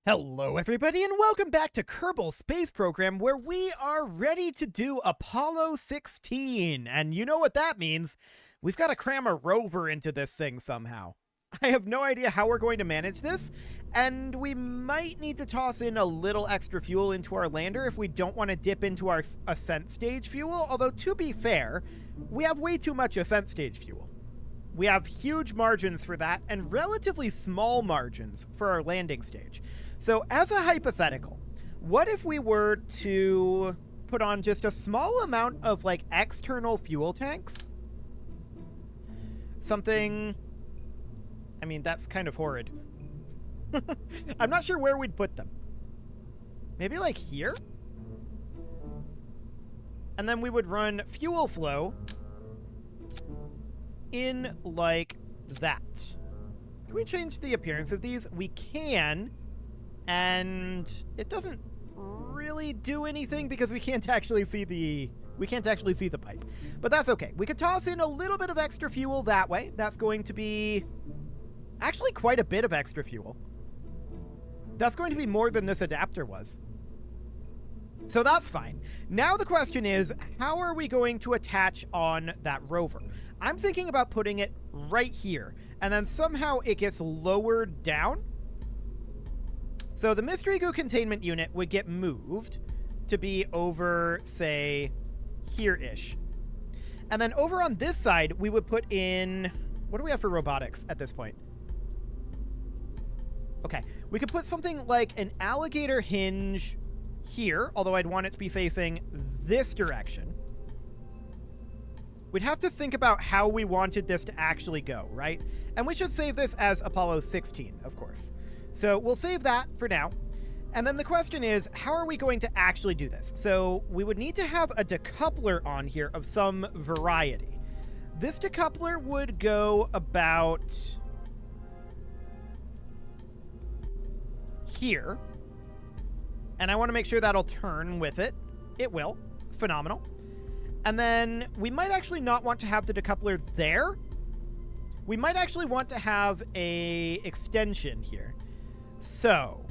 Hello, everybody, and welcome back to Kerbal Space Program, where we are ready to do Apollo 16. And you know what that means. We've got to cram a rover into this thing somehow. I have no idea how we're going to manage this, and we might need to toss in a little extra fuel into our lander if we don't want to dip into our ascent stage fuel, although to be fair, we have way too much ascent stage fuel. We have huge margins for that and relatively small margins for our landing stage. So as a hypothetical, what if we were to put on just a small amount of like external fuel tanks? Something, I mean, that's kind of horrid. I'm not sure where we'd put them. Maybe like here? And then we would run fuel flow in like that. Can we change the appearance of these? We can, and it doesn't really do anything because we can't actually see the pipe. But that's okay. We could toss in a little bit of extra fuel that way. That's going to be actually quite a bit of extra fuel. That's going to be more than this adapter was. So that's fine. Now the question is, how are we going to attach on that rover? I'm thinking about putting it right here, and then somehow it gets lowered down. So the Mystery Goo containment unit would get moved to be over, say, here-ish. And then over on this side, we would put in... What do we have for robotics at this point? Okay, we could put something like an alligator hinge here, although I'd want it to be facing this direction. We'd have to think about how we wanted this to actually go, right? And we should save this as Apollo 16, of course. So we'll save that for now. And then the question is, how are we going to actually do this? So we would need to have a decoupler on here of some variety. This decoupler would go about here. And I want to make sure that'll turn with it. It will. Phenomenal. And then we might actually not want to have the decoupler there. We might actually want to have a extension here. So,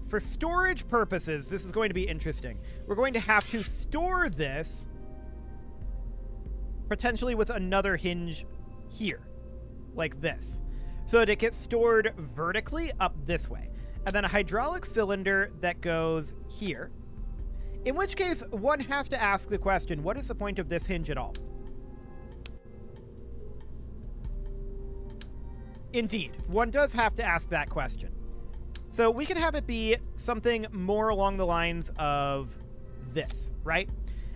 for storage purposes, this is going to be interesting. We're going to have to store this potentially with another hinge here, like this, so that it gets stored vertically up this way. And then a hydraulic cylinder that goes here. In which case, one has to ask the question, what is the point of this hinge at all? Indeed, one does have to ask that question. So we could have it be something more along the lines of this, right?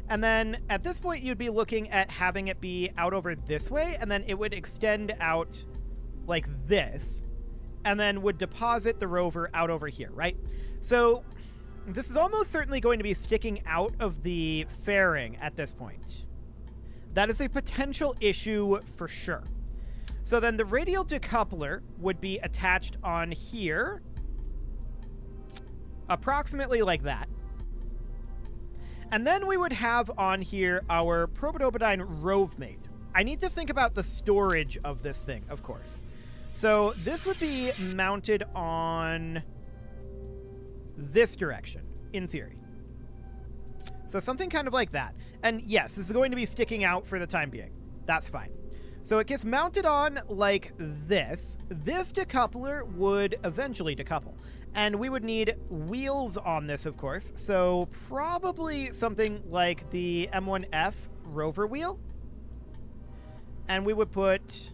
And then at this point, you'd be looking at having it be out over this way, and then it would extend out like this, and then would deposit the rover out over here, right? So this is almost certainly going to be sticking out of the fairing at this point. That is a potential issue for sure. So then the radial decoupler would be attached on here, approximately like that. And then we would have on here our Probodobodyne Rovemate. I need to think about the storage of this thing, of course. So this would be mounted on this direction, in theory. So something kind of like that. And yes, this is going to be sticking out for the time being. That's fine. So it gets mounted on like this. This decoupler would eventually decouple. And we would need wheels on this, of course. So probably something like the M1F rover wheel. And we would put...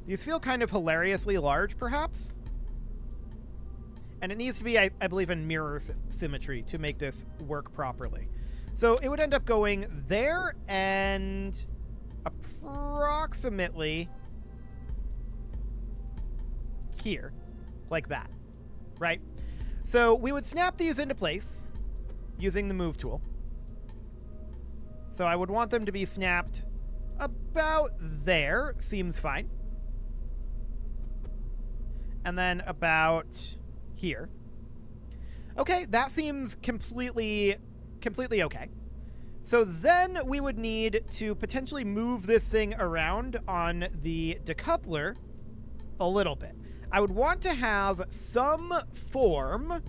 These feel kind of hilariously large, perhaps. And it needs to be, I believe, in mirror symmetry to make this work properly. So it would end up going there and approximately here, like that, right? So we would snap these into place using the move tool. So I would want them to be snapped about there. Seems fine. And then about here. Okay, that seems completely okay. So then we would need to potentially move this thing around on the decoupler a little bit. I would want to have some form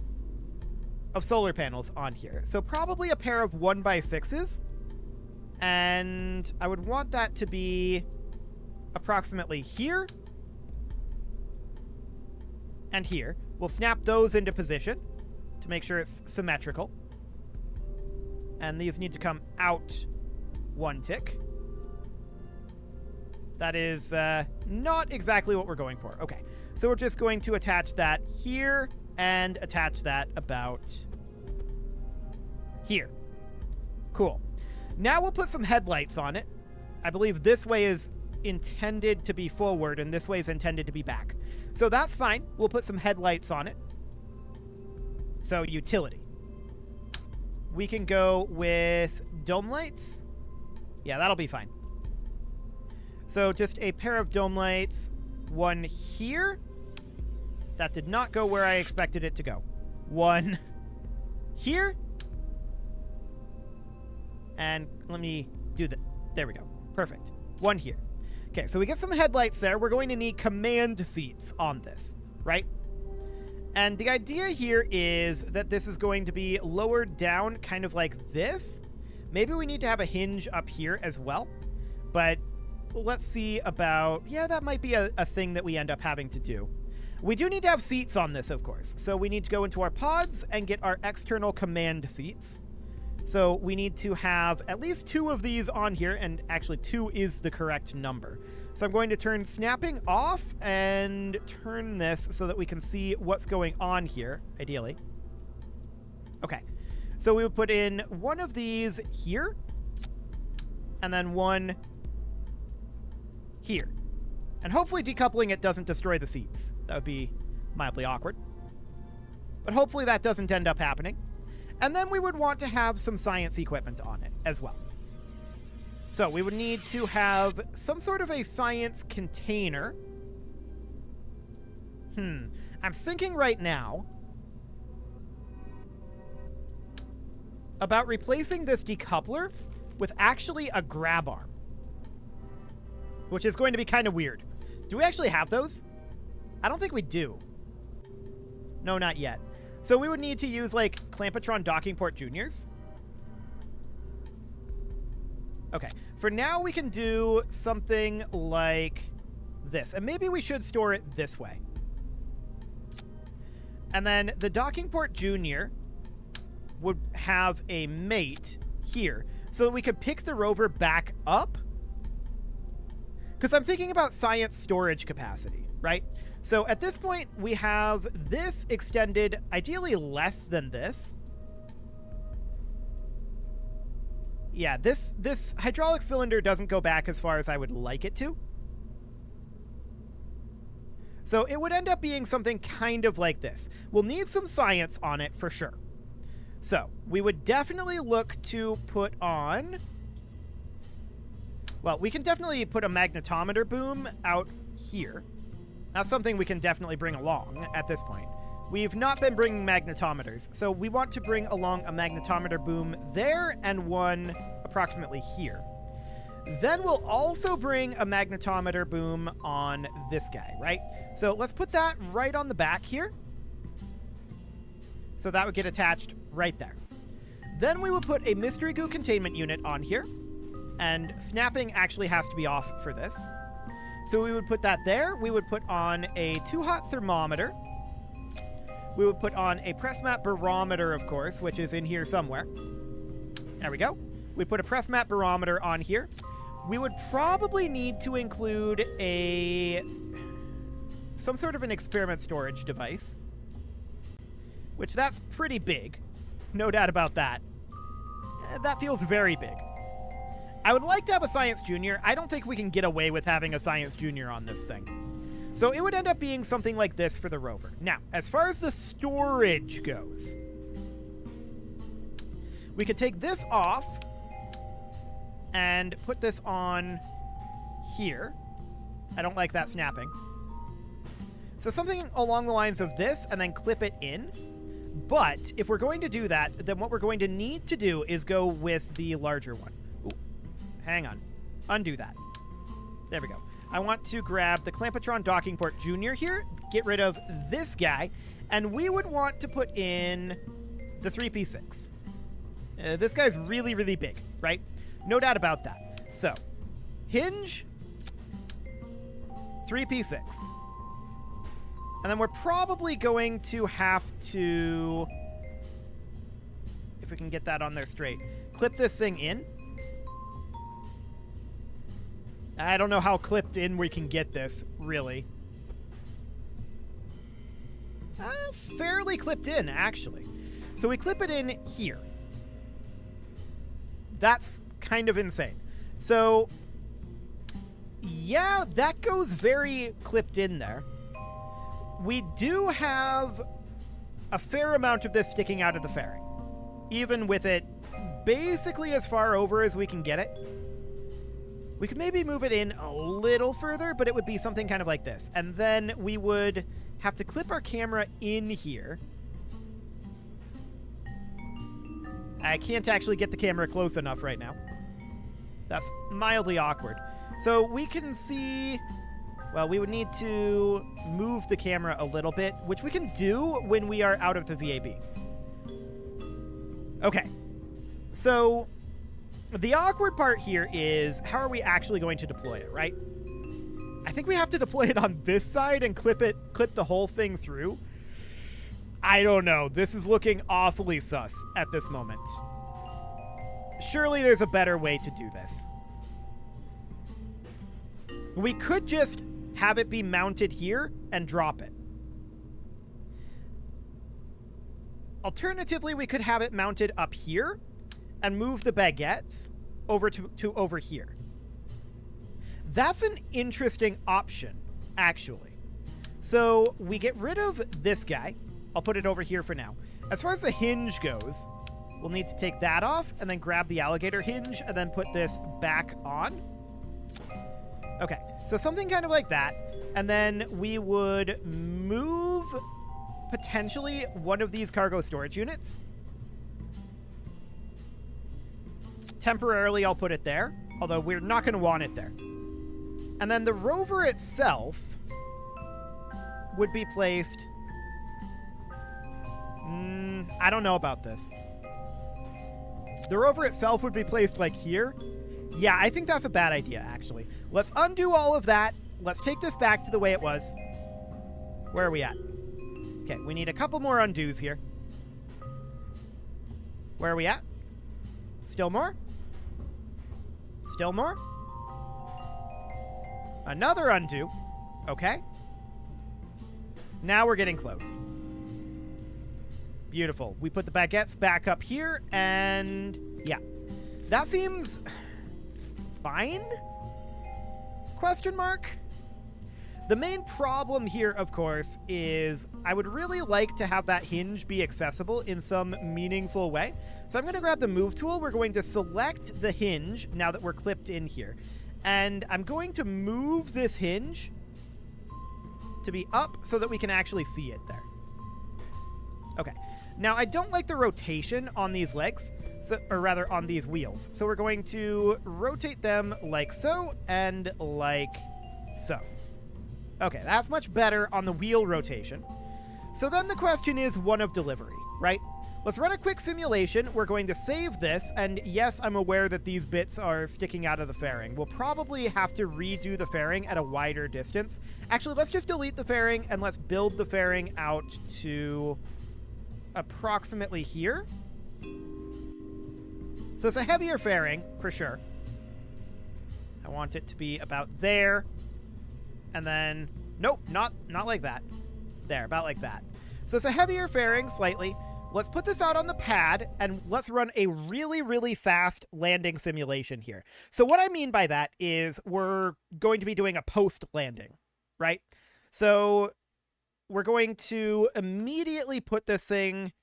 of solar panels on here. So probably a pair of 1x6s. And I would want that to be approximately here and here. We'll snap those into position to make sure it's symmetrical. And these need to come out 1 tick. That is not exactly what we're going for. Okay, so we're just going to attach that here and attach that about here. Cool. Now we'll put some headlights on it. I believe this way is intended to be forward and this way is intended to be back. So that's fine. We'll put some headlights on it. So utility. We can go with dome lights. Yeah, that'll be fine. So just a pair of dome lights. One here. That did not go where I expected it to go. One here. And let me do that. There we go. Perfect. One here. Okay, so we get some headlights there. We're going to need command seats on this, right? And the idea here is that this is going to be lowered down kind of like this. Maybe we need to have a hinge up here as well. But let's see about... Yeah, that might be a thing that we end up having to do. We do need to have seats on this, of course. So we need to go into our pods and get our external command seats. So we need to have at least 2 of these on here, and actually 2 is the correct number. So I'm going to turn snapping off and turn this so that we can see what's going on here, ideally. Okay, so we would put in 1 of these here, and then 1 here. And hopefully decoupling it doesn't destroy the seats. That would be mildly awkward. But hopefully that doesn't end up happening. And then we would want to have some science equipment on it as well. So we would need to have some sort of a science container. I'm thinking right now about replacing this decoupler with actually a grab arm, which is going to be kind of weird. Do we actually have those? I don't think we do. No, not yet. So we would need to use, like, Clampatron docking port juniors. Okay. For now, we can do something like this. And maybe we should store it this way. And then the docking port junior would have a mate here so that we could pick the rover back up. Because I'm thinking about science storage capacity, right? So at this point, we have this extended, ideally less than this. Yeah, this hydraulic cylinder doesn't go back as far as I would like it to. So it would end up being something kind of like this. We'll need some science on it for sure. So we would definitely look to put on... Well, we can definitely put a magnetometer boom out here. That's something we can definitely bring along at this point. We've not been bringing magnetometers, so we want to bring along a magnetometer boom there and one approximately here. Then we'll also bring a magnetometer boom on this guy, right? So let's put that right on the back here. So that would get attached right there. Then we would put a mystery goo containment unit on here. And snapping actually has to be off for this. So we would put that there. We would put on a 2-hot thermometer. We would put on a press mat barometer, of course, which is in here somewhere. There we go. We put a press mat barometer on here. We would probably need to include some sort of an experiment storage device, which that's pretty big. No doubt about that. That feels very big. I would like to have a Science Junior. I don't think we can get away with having a Science Junior on this thing. So it would end up being something like this for the rover. Now, as far as the storage goes, we could take this off and put this on here. I don't like that snapping. So something along the lines of this and then clip it in. But if we're going to do that, then what we're going to need to do is go with the larger one. Hang on. Undo that. There we go. I want to grab the Clampatron docking port junior here, get rid of this guy, and we would want to put in the 3p6. This guy's really, really big, right? No doubt about that. So, hinge, 3p6. And then we're probably going to have to, if we can get that on there straight, clip this thing in. I don't know how clipped in we can get this, really. Fairly clipped in, actually. So we clip it in here. That's kind of insane. So, yeah, that goes very clipped in there. We do have a fair amount of this sticking out of the fairing, even with it basically as far over as we can get it. We could maybe move it in a little further, but it would be something kind of like this. And then we would have to clip our camera in here. I can't actually get the camera close enough right now. That's mildly awkward. So we can see, well, we would need to move the camera a little bit, which we can do when we are out of the VAB. Okay. So the awkward part here is, how are we actually going to deploy it, right? I think we have to deploy it on this side and clip the whole thing through. I don't know. This is looking awfully sus at this moment. Surely there's a better way to do this. We could just have it be mounted here and drop it. Alternatively, we could have it mounted up here and move the baguettes over to over here. That's an interesting option, actually. So we get rid of this guy. I'll put it over here for now. As far as the hinge goes, we'll need to take that off and then grab the alligator hinge and then put this back on. Okay, so something kind of like that. And then we would move potentially one of these cargo storage units. Temporarily, I'll put it there, although we're not going to want it there. And then the rover itself would be placed... I don't know about this. The rover itself would be placed like here. Yeah, I think that's a bad idea, actually. Let's undo all of that. Let's take this back to the way it was. Where are we at? Okay, we need a couple more undos here. Where are we at? Still more? Still more? Another undo. Okay. Now we're getting close. Beautiful. We put the baguettes back up here, and yeah. That seems fine? Question mark? The main problem here, of course, is I would really like to have that hinge be accessible in some meaningful way. So I'm going to grab the move tool. We're going to select the hinge now that we're clipped in here. And I'm going to move this hinge to be up so that we can actually see it there. Okay. Now, I don't like the rotation on these legs, or rather on these wheels. So we're going to rotate them like so and like so. Okay, that's much better on the wheel rotation. So then the question is one of delivery, right? Let's run a quick simulation. We're going to save this, and yes, I'm aware that these bits are sticking out of the fairing. We'll probably have to redo the fairing at a wider distance. Actually, let's just delete the fairing, and let's build the fairing out to approximately here. So it's a heavier fairing, for sure. I want it to be about there. And then, nope, not like that. There, about like that. So it's a heavier fairing, slightly. Let's put this out on the pad, and let's run a really, really fast landing simulation here. So what I mean by that is we're going to be doing a post-landing, right? So we're going to immediately put this thing...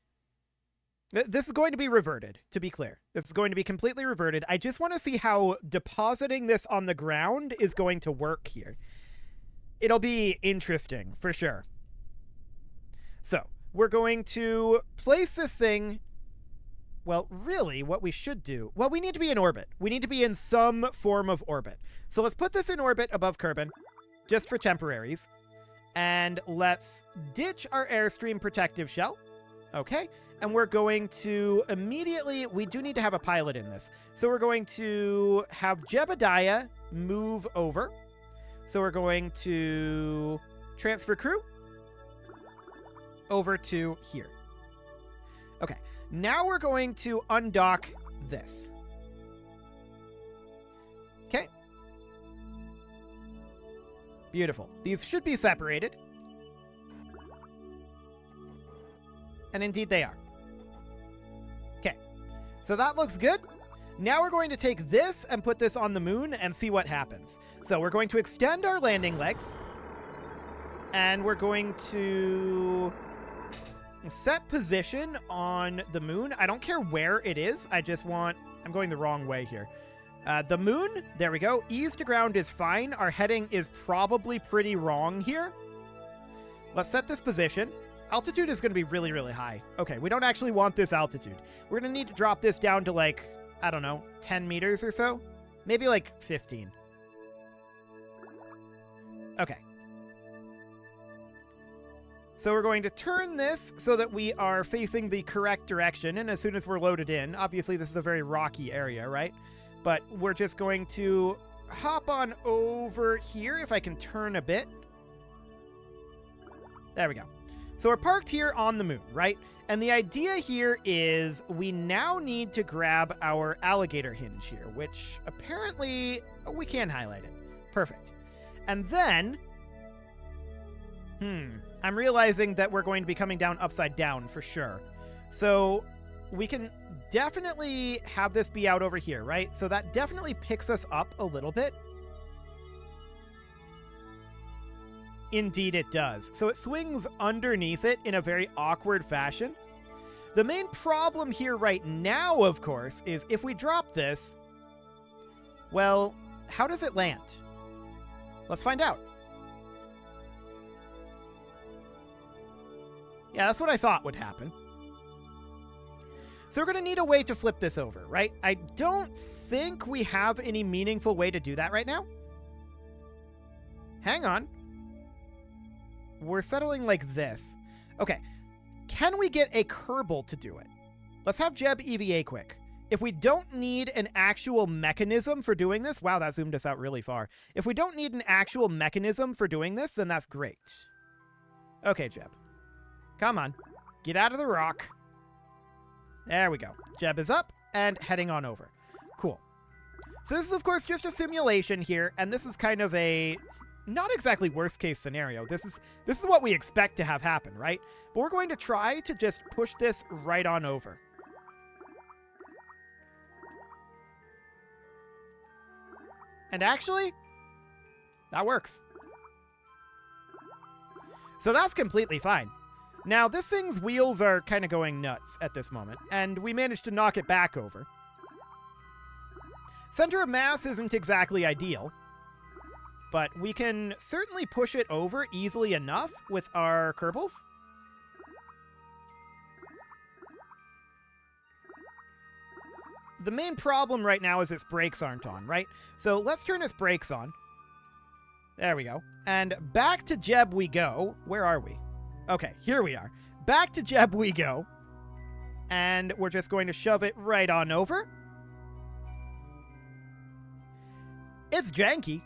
This is going to be reverted, to be clear. This is going to be completely reverted. I just want to see how depositing this on the ground is going to work here. It'll be interesting, for sure. So, we're going to place this thing... Well, really, what we should do... Well, we need to be in orbit. We need to be in some form of orbit. So let's put this in orbit above Kerbal, just for temporaries. And let's ditch our Airstream protective shell. Okay. And we're going to immediately, we do need to have a pilot in this. So we're going to have Jebediah move over. So we're going to transfer crew over to here. Okay. Now we're going to undock this. Okay. Beautiful. These should be separated. And indeed they are. Okay. So that looks good. Now we're going to take this and put this on the moon and see what happens. So we're going to extend our landing legs. And we're going to set position on the moon. I don't care where it is. I just want... I'm going the wrong way here. The moon, there we go. Ease to ground is fine. Our heading is probably pretty wrong here. Let's set this position. Altitude is going to be really, really high. Okay, we don't actually want this altitude. We're going to need to drop this down to like, I don't know, 10 meters or so. Maybe like 15. Okay. So we're going to turn this so that we are facing the correct direction. And as soon as we're loaded in, obviously this is a very rocky area, right? But we're just going to hop on over here if I can turn a bit. There we go. So we're parked here on the moon, right? And the idea here is we now need to grab our alligator hinge here, which apparently we can highlight it. Perfect. And then, I'm realizing that we're going to be coming down upside down for sure. So we can definitely have this be out over here, right? So that definitely picks us up a little bit. Indeed it does. So it swings underneath it in a very awkward fashion. The main problem here right now, of course, is if we drop this, well, how does it land? Let's find out. Yeah, that's what I thought would happen. So we're going to need a way to flip this over, right? I don't think we have any meaningful way to do that right now. Hang on. We're settling like this. Okay. Can we get a Kerbal to do it? Let's have Jeb EVA quick. If we don't need an actual mechanism for doing this... Wow, that zoomed us out really far. If we don't need an actual mechanism for doing this, then that's great. Okay, Jeb. Come on. Get out of the rock. There we go. Jeb is up and heading on over. Cool. So this is, of course, just a simulation here, and this is kind of a... not exactly worst case scenario. This is what we expect to have happen, right? But we're going to try to just push this right on over. And actually, that works. So that's completely fine. Now, this thing's wheels are kind of going nuts at this moment, and we managed to knock it back over. Center of mass isn't exactly ideal, but we can certainly push it over easily enough with our Kerbals. The main problem right now is its brakes aren't on, right? So let's turn its brakes on. There we go. And back to Jeb we go. Where are we? Okay, here we are. Back to Jeb we go. And we're just going to shove it right on over. It's janky.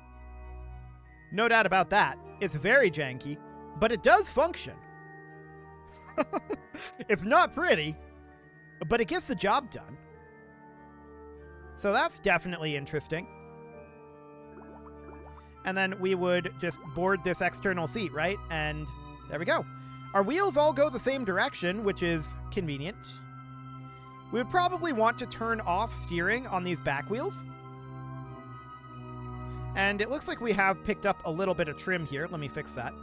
No doubt about that. It's very janky, but it does function. It's not pretty, but it gets the job done. So that's definitely interesting. And then we would just board this external seat, right? And there we go. Our wheels all go the same direction, which is convenient. We would probably want to turn off steering on these back wheels. And it looks like we have picked up a little bit of trim here. Let me fix that.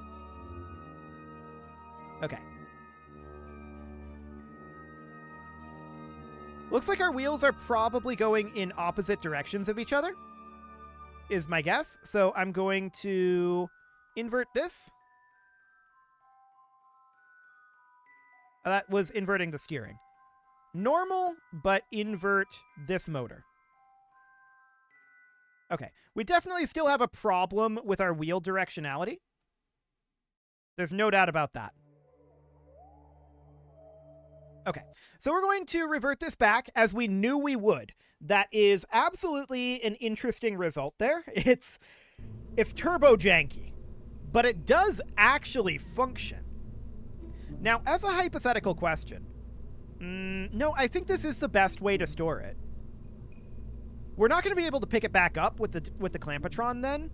Okay. Looks like our wheels are probably going in opposite directions of each other, is my guess. So I'm going to invert this. That was inverting the steering. Normal, but invert this motor. Okay, we definitely still have a problem with our wheel directionality. There's no doubt about that. Okay, so we're going to revert this back as we knew we would. That is absolutely an interesting result there. It's turbo janky, but it does actually function. Now, as a hypothetical question, no, I think this is the best way to store it. We're not going to be able to pick it back up with the Clampatron then,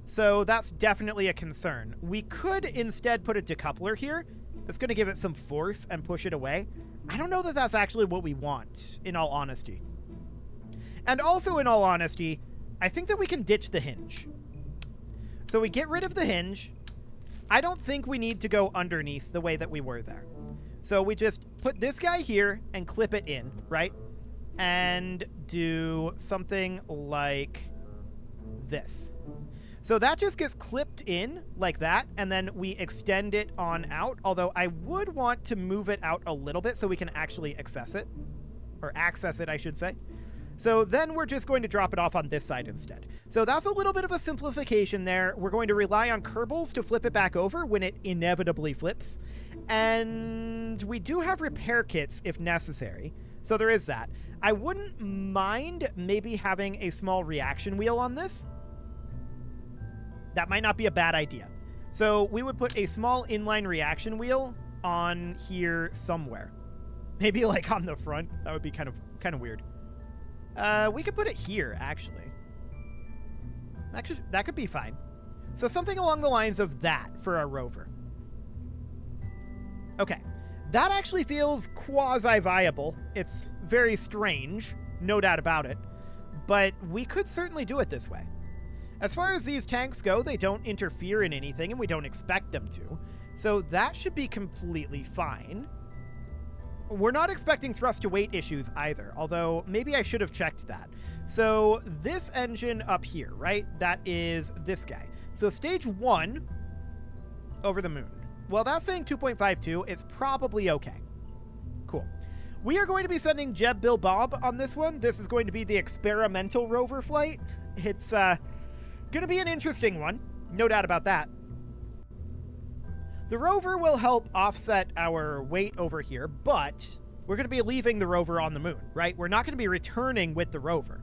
so that's definitely a concern. We could instead put a decoupler here. That's going to give it some force and push it away. I don't know that that's actually what we want, in all honesty. And also, in all honesty, I think that we can ditch the hinge. So we get rid of the hinge. I don't think we need to go underneath the way that we were there. So we just put this guy here and clip it in, right? And do something like this. So that just gets clipped in like that, and then we extend it on out, although I would want to move it out a little bit so we can actually access it. Or access it, I should say. So then we're just going to drop it off on this side instead. So that's a little bit of a simplification there. We're going to rely on Kerbals to flip it back over when it inevitably flips. And we do have repair kits if necessary. So there is that. I wouldn't mind maybe having a small reaction wheel on this. That might not be a bad idea. So we would put a small inline reaction wheel on here somewhere. Maybe like on the front. That would be kind of weird. We could put it here, actually. That could be fine. So something along the lines of that for our rover. Okay. That actually feels quasi-viable. It's very strange, no doubt about it. But we could certainly do it this way. As far as these tanks go, they don't interfere in anything, and we don't expect them to. So that should be completely fine. We're not expecting thrust-to-weight issues either, although maybe I should have checked that. So this engine up here, right? That is this guy. So stage 1 over the moon. Well, that's saying 2.52. It's probably okay. Cool. We are going to be sending Jeb Bill Bob on this one. This is going to be the experimental rover flight. It's going to be an interesting one. No doubt about that. The rover will help offset our weight over here, but we're going to be leaving the rover on the moon, right? We're not going to be returning with the rover.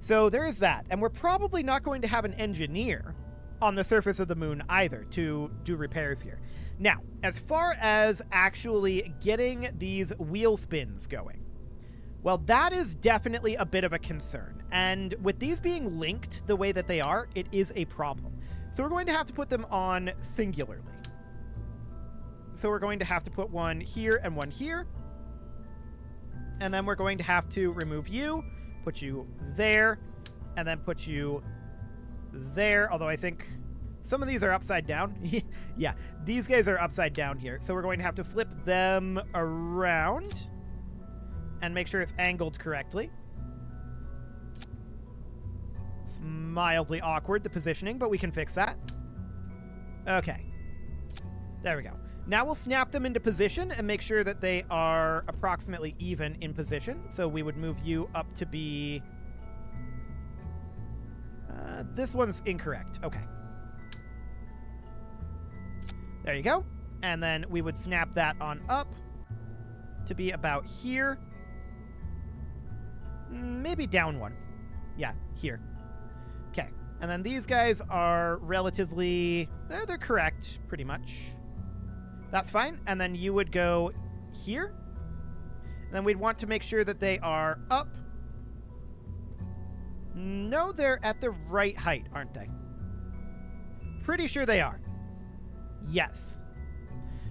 So there is that. And we're probably not going to have an engineer on the surface of the moon either to do repairs here. Now, as far as actually getting these wheel spins going, well, that is definitely a bit of a concern. And with these being linked the way that they are, it is a problem. So we're going to have to put them on singularly. So we're going to have to put one here and one here. And then we're going to have to remove you, put you there, and then put you there. Although I think some of these are upside down. Yeah, these guys are upside down here. So we're going to have to flip them around and make sure it's angled correctly. It's mildly awkward, the positioning, but we can fix that. Okay. There we go. Now we'll snap them into position and make sure that they are approximately even in position. So we would move you up to be... this one's incorrect. Okay. There you go. And then we would snap that on up to be about here. Maybe down one. Yeah, here. Okay. And then these guys are relatively... they're correct, pretty much. That's fine. And then you would go here. And then we'd want to make sure that they are up. No, they're at the right height, aren't they? Pretty sure they are. Yes.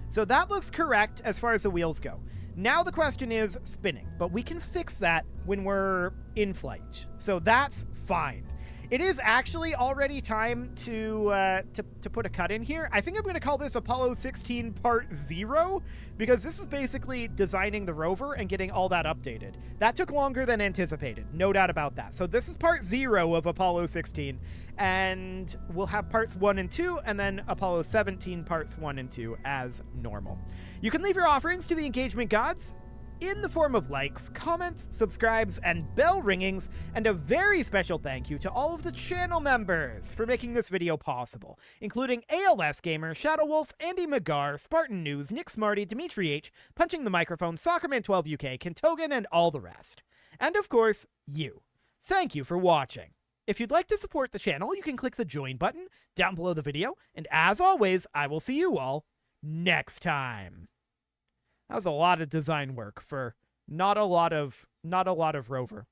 So that looks correct as far as the wheels go. Now the question is spinning, but we can fix that when we're in flight. So that's fine. It is actually already time to put a cut in here. I think I'm going to call this Apollo 16 Part 0, because this is basically designing the rover and getting all that updated. That took longer than anticipated, no doubt about that. So this is Part 0 of Apollo 16, and we'll have Parts 1 and 2, and then Apollo 17 Parts 1 and 2 as normal. You can leave your offerings to the engagement gods in the form of likes, comments, subscribes, and bell ringings, and a very special thank you to all of the channel members for making this video possible, including ALS Gamer, Shadow Wolf, Andy McGar, Spartan News, Nick Smarty, Dimitri H, Punching the Microphone, Soccerman12UK, Kentogan, and all the rest. And of course, you. Thank you for watching. If you'd like to support the channel, you can click the join button down below the video, and as always, I will see you all next time. That was a lot of design work for not a lot of rover.